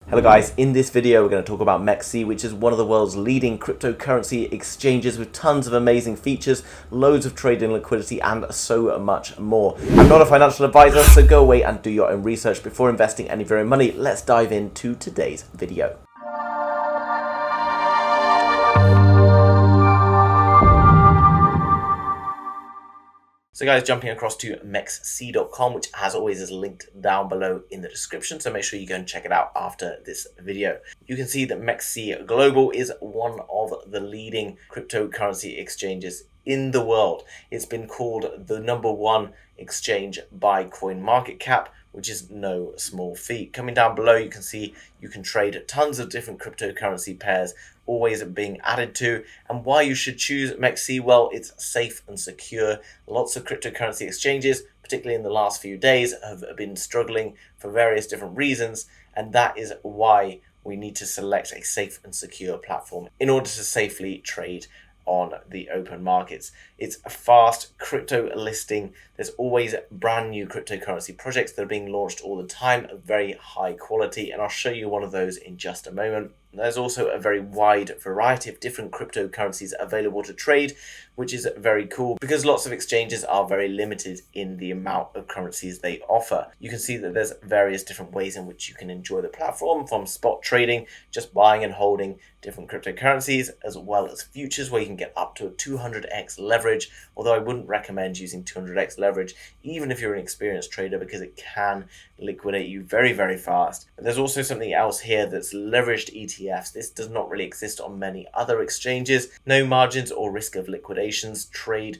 Hello guys, in this video we're going to talk about Mexc, which is one of the world's leading cryptocurrency exchanges with tons of amazing features, loads of trading liquidity and so much more. I'm not a financial advisor, so go away and do your own research before investing any of your own money. Let's dive into today's video. So guys, jumping across to mexc.com, which as always is linked down below in the description, so make sure you go and check it out after this video. You can see that Mexc Global is one of the leading cryptocurrency exchanges in the world. It's been called the #1 exchange by CoinMarketCap, which is no small feat. Coming down below, you can see you can trade tons of different cryptocurrency pairs, always being added to. And why you should choose Mexc? Well, it's safe and secure. Lots of cryptocurrency exchanges, particularly in the last few days, have been struggling for various different reasons, and that is why we need to select a safe and secure platform in order to safely trade on the open markets. It's a fast crypto listing. There's always brand new cryptocurrency projects that are being launched all the time of very high quality, and I'll show you one of those in just a moment. There's also a very wide variety of different cryptocurrencies available to trade, which is very cool because lots of exchanges are very limited in the amount of currencies they offer. You can see that there's various different ways in which you can enjoy the platform, from spot trading, just buying and holding different cryptocurrencies, as well as futures where you can get up to a 200x leverage, although I wouldn't recommend using 200x leverage even if you're an experienced trader, because it can liquidate you very, very fast. But there's also something else here that's leveraged ETFs. This does not really exist on many other exchanges. No margins or risk of liquidations.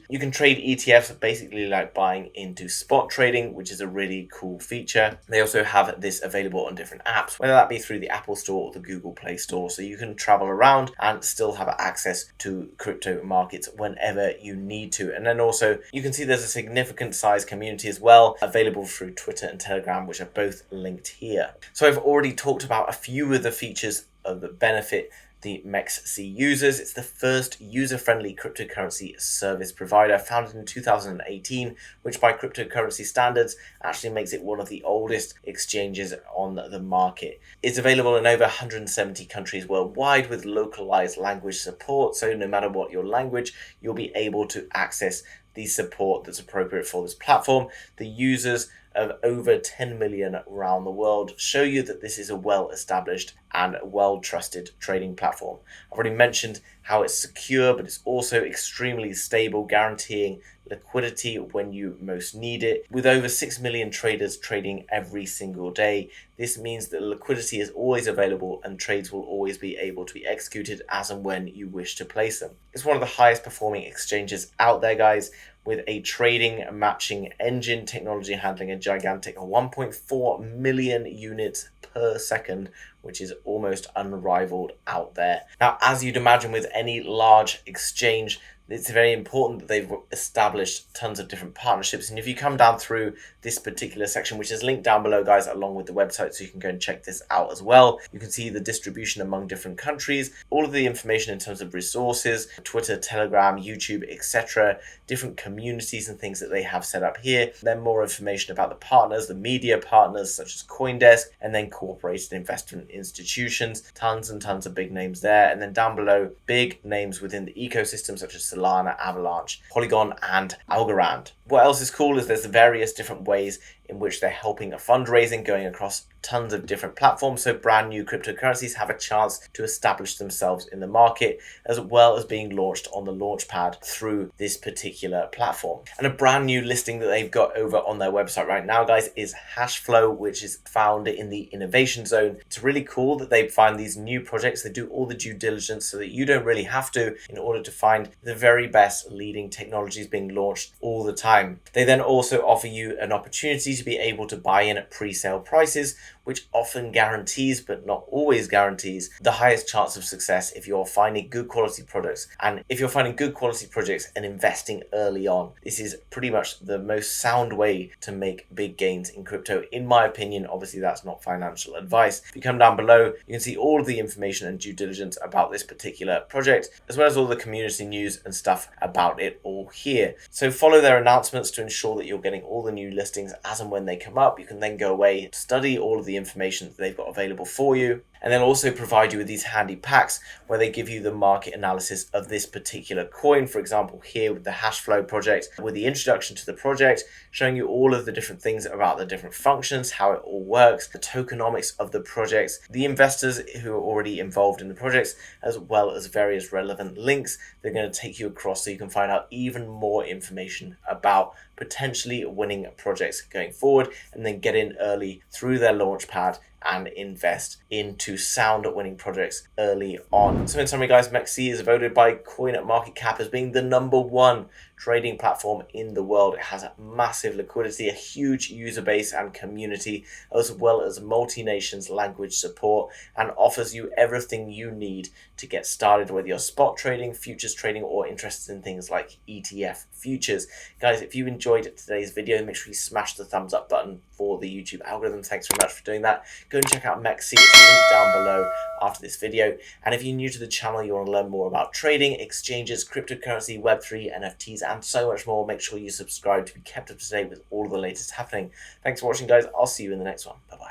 You can trade ETFs basically like buying into spot trading, which is a really cool feature. They also have this available on different apps, whether that be through the Apple Store or the Google Play Store, so you can travel around and still have access to crypto markets whenever you need to. And then also you can see there's a significant size community as well, available through Twitter and Telegram, which are both linked here. So I've already talked about a few of the features of the benefit the Mexc users. It's the first user-friendly cryptocurrency service provider, founded in 2018, which by cryptocurrency standards actually makes it one of the oldest exchanges on the market. It's available in over 170 countries worldwide with localized language support, so no matter what your language, you'll be able to access the support that's appropriate for this platform. The users of over 10 million around the world show you that this is a well-established and well-trusted trading platform. I've already mentioned how it's secure, but it's also extremely stable, guaranteeing liquidity when you most need it. With over 6 million traders trading every single day, this means that liquidity is always available and trades will always be able to be executed as and when you wish to place them. It's one of the highest performing exchanges out there, guys, with a trading matching engine technology handling a gigantic 1.4 million units per second, which is almost unrivaled out there. Now, as you'd imagine with any large exchange, it's very important that they've established tons of different partnerships. And if you come down through this particular section, which is linked down below, guys, along with the website, so you can go and check this out as well. You can see the distribution among different countries, all of the information in terms of resources, Twitter, Telegram, YouTube, etc., different communities and things that they have set up here. Then more information about the partners, the media partners such as CoinDesk, and then corporate investment institutions. Tons and tons of big names there. And then down below, big names within the ecosystem such as Solana, Avalanche, Polygon, and Algorand. What else is cool is there's various different ways in which they're helping a fundraising going across tons of different platforms, so brand new cryptocurrencies have a chance to establish themselves in the market, as well as being launched on the launchpad through this particular platform. And a brand new listing that they've got over on their website right now, guys, is Hashflow, which is found in the innovation zone. It's really cool that they find these new projects. They do all the due diligence so that you don't really have to, in order to find the very best leading technologies being launched all the time. They then also offer you an opportunity to be able to buy in at pre-sale prices, which often guarantees, but not always guarantees, the highest chance of success if you're finding good quality products. And if you're finding good quality projects and investing early on, this is pretty much the most sound way to make big gains in crypto, in my opinion. Obviously, that's not financial advice. If you come down below, you can see all of the information and due diligence about this particular project, as well as all the community news and stuff about it all here. So follow their announcements to ensure that you're getting all the new listings as and when they come up. You can then go away, study all of the information that they've got available for you. And they'll also provide you with these handy packs where they give you the market analysis of this particular coin. For example, here with the Hashflow project, with the introduction to the project, showing you all of the different things about the different functions, how it all works, the tokenomics of the projects, the investors who are already involved in the projects, as well as various relevant links. They're going to take you across so you can find out even more information about potentially winning projects going forward, and then get in early through their launch pad and invest into sound winning projects early on. So in summary, guys, Mexc is voted by CoinMarketCap as being the #1 trading platform in the world. It has a massive liquidity, a huge user base and community, as well as multi-nations language support, and offers you everything you need to get started, whether you're spot trading, futures trading, or interested in things like ETF futures. Guys, if you enjoyed today's video, make sure you smash the thumbs up button for the YouTube algorithm. Thanks very much for doing that. Go and check out Mexc, it's linked down below after this video. And if you're new to the channel, you want to learn more about trading, exchanges, cryptocurrency, Web3, NFTs, and so much more, make sure you subscribe to be kept up to date with all of the latest happening. Thanks for watching, guys. I'll see you in the next one. Bye-bye.